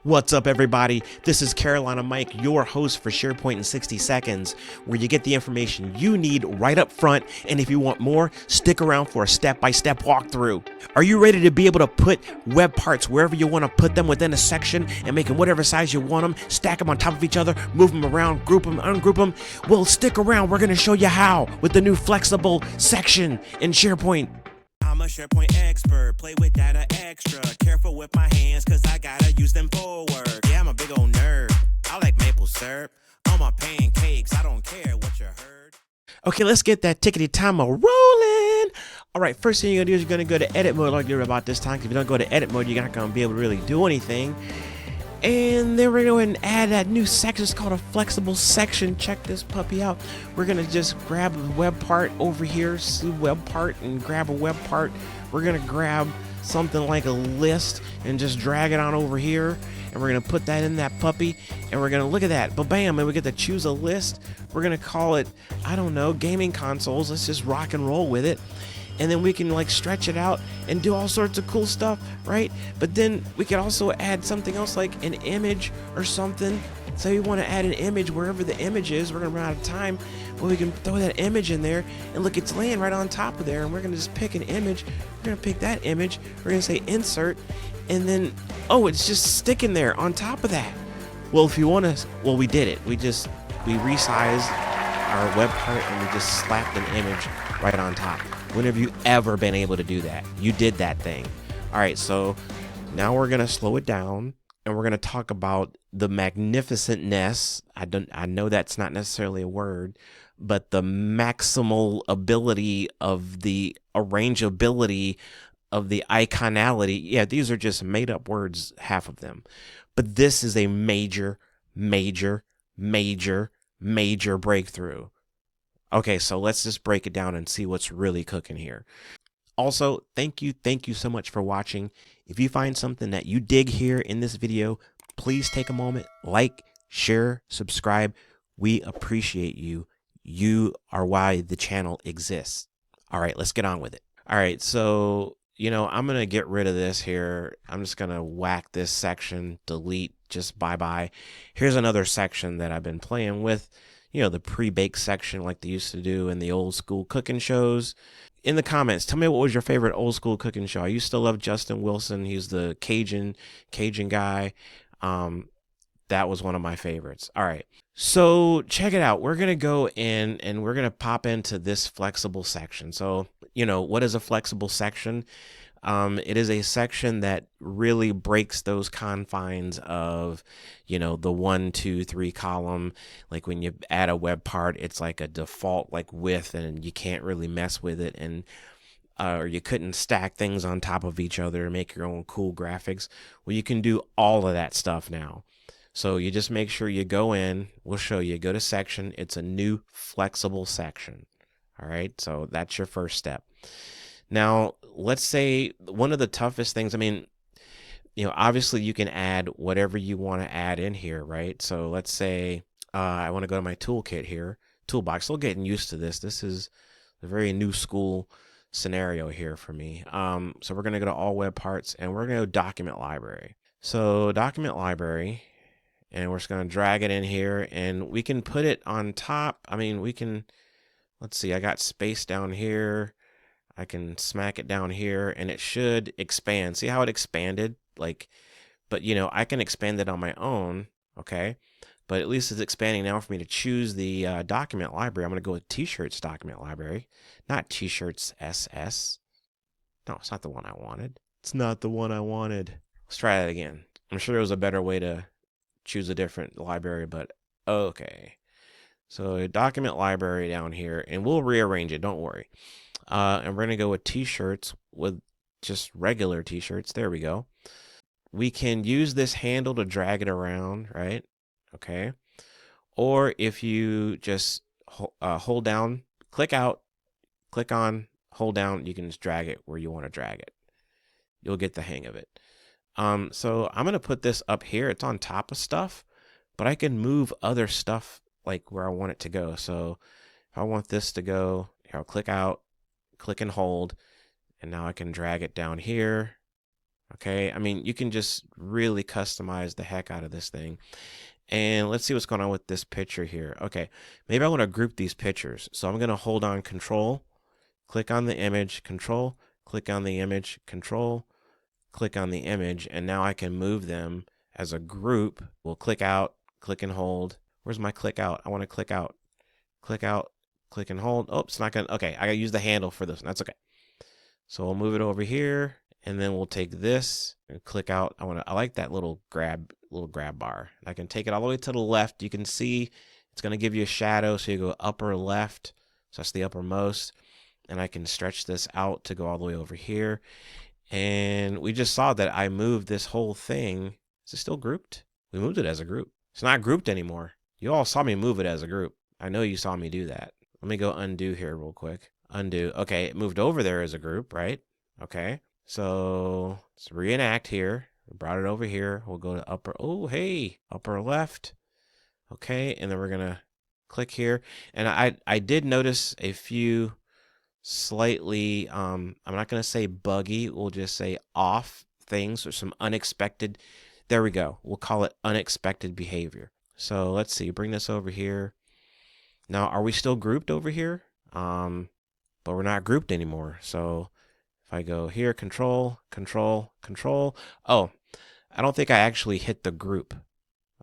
What's up, everybody? This is Carolina Mike, your host for SharePoint in 60 Seconds, where you get the information you need right up front, and if you want more, stick around for a step-by-step walkthrough. Are you ready to be able to put web parts wherever you want to put them within a section and make them whatever size you want them, stack them on top of each other, move them around, group them, ungroup them? Well, stick around. We're going to show you how with the new flexible section in SharePoint. I'm a SharePoint expert, play with data extra. Careful with my hands, cause I gotta use them for work. Yeah, I'm a big old nerd. I like maple syrup on my pancakes. I don't care what you heard. Okay, let's get that tickety timer rolling. All right, first thing you're gonna do is you're gonna go to edit mode like you're about this time. Because if you don't go to edit mode, you're not gonna be able to really do anything. And then we're going to add that new section. It's called a flexible section. Check this puppy out. We're going to just grab a web part over here, see web part, and grab a web part. We're going to grab something like a list and just drag it on over here. And we're going to put that in that puppy. And we're going to look at that. Ba-bam. And we get to choose a list. We're going to call it, I don't know, gaming consoles. Let's just rock and roll with it. And then we can like stretch it out and do all sorts of cool stuff, right? But then we could also add something else like an image or something. So we want to add an image wherever the image is. We're gonna run out of time, but we can throw that image in there and look, it's laying right on top of there. And we're gonna just pick an image. We're gonna pick that image. We're gonna say insert, and then oh, it's just sticking there on top of that. Well, if you want to, well, we did it. We resized our web part and we just slapped an image right on top. When have you ever been able to do that? You did that thing. All right, so now we're gonna slow it down and we're gonna talk about the magnificentness. I know that's not necessarily a word, but the maximal ability of the arrangeability of the iconality. Yeah, these are just made up words, half of them. But this is a major, major, major, major breakthrough. Okay, so let's just break it down and see what's really cooking here. Also, thank you so much for watching. If you find something that you dig here in this video, please take a moment, like, share, subscribe. We appreciate you. You are why the channel exists. All right, let's get on with it. All right, so, I'm going to get rid of this here. I'm just going to whack this section, delete, just bye-bye. Here's another section that I've been playing with. The pre-baked section like they used to do in the old school cooking shows. In the comments, tell me what was your favorite old school cooking show. I used to love Justin Wilson. He's the Cajun guy. That was one of my favorites. All right, so check it out. We're going to go in and we're going to pop into this flexible section. So, what is a flexible section? It is a section that really breaks those confines of, the 1, 2, 3 column. Like when you add a web part, it's like a default like width and you can't really mess with it. And, or you couldn't stack things on top of each other and make your own cool graphics. Well, you can do all of that stuff now. So you just make sure you go in, we'll show you, go to section. It's a new flexible section. All right. So that's your first step. Now, let's say one of the toughest things, obviously you can add whatever you want to add in here, right? So let's say I want to go to my toolkit here, toolbox. Still getting used to this. This is a very new school scenario here for me. So we're going to go to all web parts and we're going to go document library. So document library, and we're just going to drag it in here and we can put it on top. Let's see, I got space down here. I can smack it down here and it should expand. See how it expanded? But I can expand it on my own. Okay. But at least it's expanding now for me to choose the document library. I'm going to go with t-shirts document library, not t-shirts SS. No, it's not the one I wanted. It's not the one I wanted. Let's try that again. I'm sure there was a better way to choose a different library, but okay. So document library down here and we'll rearrange it. Don't worry. And we're going to go with t-shirts with just regular t-shirts. There we go. We can use this handle to drag it around, right? Okay. Or if you just hold down, click out, click on, hold down, you can just drag it where you want to drag it. You'll get the hang of it. So I'm going to put this up here. It's on top of stuff, but I can move other stuff like where I want it to go. So if I want this to go, I'll click out, click and hold, and now I can drag it down here. Okay, I mean, you can just really customize the heck out of this thing. And let's see what's going on with this picture here. Okay, maybe I want to group these pictures. So I'm going to hold on Control, click on the image, Control, click on the image, Control, click on the image, and now I can move them as a group. We'll click out, click and hold. Where's my click out? I want to click out, click and hold. Oh, it's not going to, okay, I got to use the handle for this one. That's okay. So we'll move it over here, and then we'll take this and click out. I like that little grab bar. I can take it all the way to the left. You can see it's going to give you a shadow, so you go upper left. So that's the uppermost. And I can stretch this out to go all the way over here. And we just saw that I moved this whole thing. Is it still grouped? We moved it as a group. It's not grouped anymore. You all saw me move it as a group. I know you saw me do that. Let me go undo here real quick. Undo. Okay, it moved over there as a group, right? Okay. So let's reenact here. We brought it over here. We'll go to upper. Oh, hey, upper left. Okay, and then we're going to click here. And I did notice a few slightly, I'm not going to say buggy. We'll just say off things or some unexpected. There we go. We'll call it unexpected behavior. So let's see. Bring this over here. Now, are we still grouped over here? But we're not grouped anymore. So if I go here, Control, Control, Control. Oh, I don't think I actually hit the group.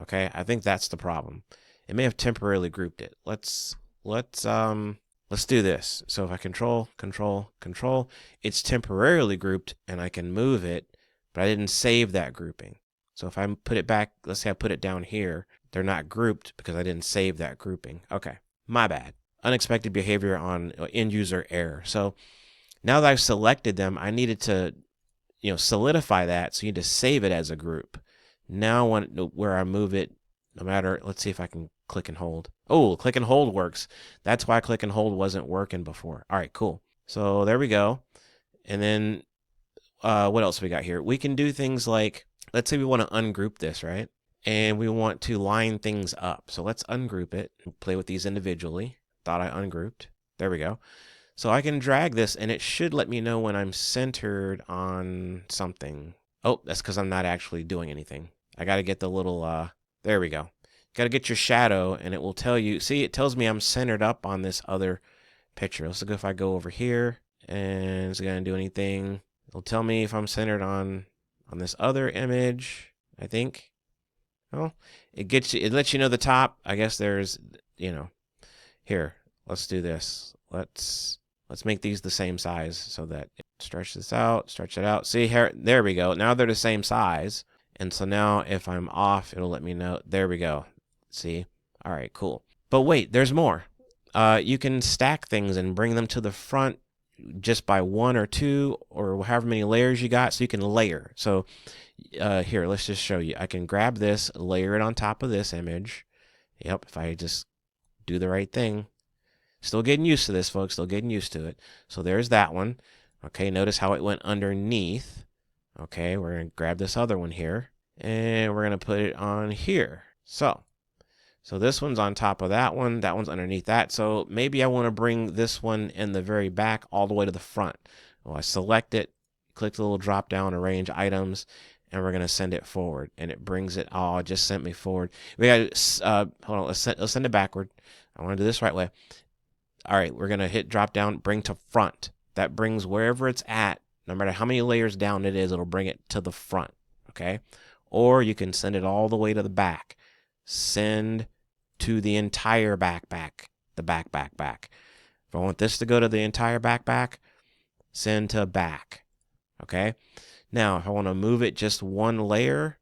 Okay, I think that's the problem. It may have temporarily grouped it. Let's do this. So if I Control, Control, Control, it's temporarily grouped and I can move it, but I didn't save that grouping. So if I put it back, let's say I put it down here, they're not grouped because I didn't save that grouping. Okay, my bad. Unexpected behavior on end user error. So now that I've selected them, I needed to, solidify that. So you need to save it as a group. Now where I move it, no matter, let's see if I can click and hold. Oh, click and hold works. That's why click and hold wasn't working before. All right, cool. So there we go. And then what else we got here? We can do things like, let's say we want to ungroup this, right? And we want to line things up. So let's ungroup it and play with these individually. Thought I ungrouped. There we go. So I can drag this and it should let me know when I'm centered on something. Oh, that's because I'm not actually doing anything. I got to get the little, there we go. Got to get your shadow and it will tell you. See, it tells me I'm centered up on this other picture. Let's look if I go over here and it's going to do anything. It'll tell me if I'm centered on this other image, I think. Oh, it lets you know the top. I guess there's, here, let's do this. Let's make these the same size so that stretch this out, stretch it out. See here, there we go. Now they're the same size. And so now if I'm off, it'll let me know. There we go. See? All right, cool. But wait, there's more. You can stack things and bring them to the front just by one or two or however many layers you got. So you can layer. So here, let's just show you. I can grab this, layer it on top of this image. Yep, if I just do the right thing. Still getting used to this, folks. Still getting used to it. So there's that one. Okay, notice how it went underneath. Okay, we're going to grab this other one here. And we're going to put it on here. So this one's on top of that one. That one's underneath that. So maybe I want to bring this one in the very back all the way to the front. Well, I select it, click the little drop down, arrange items, and we're going to send it forward. And it brings it, oh, it just sent me forward. We got, hold on, let's send it backward. I want to do this right way. All right, we're going to hit drop down, bring to front. That brings wherever it's at, no matter how many layers down it is, it'll bring it to the front, okay? Or you can send it all the way to the back. Send to the entire backpack, the back. If I want this to go to the entire backpack, send to back, okay? Now, if I want to move it just one layer,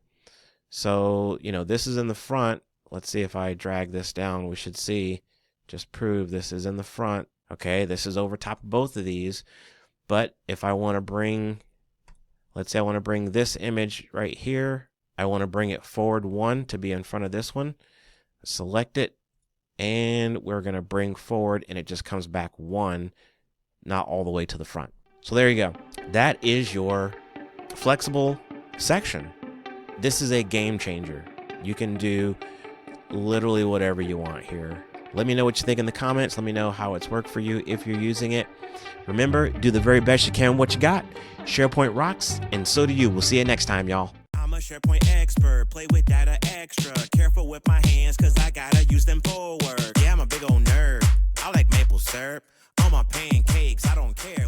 so, this is in the front. Let's see if I drag this down, we should see. Just prove this is in the front. Okay, this is over top of both of these. But if I want to bring, let's say I want to bring this image right here. I want to bring it forward one to be in front of this one. Select it, and we're going to bring forward, and it just comes back one, not all the way to the front. So there you go. That is your flexible section. This is a game changer. You can do literally whatever you want here. Let me know what you think in the comments. Let me know how it's worked for you if you're using it. Remember, do the very best you can with what you got. SharePoint rocks, and so do you. We'll see you next time, y'all. I'm a SharePoint expert, play with data extra. Careful with my hands, cause I gotta use them for work. Yeah, I'm a big old nerd. I like maple syrup on my pancakes, I don't care.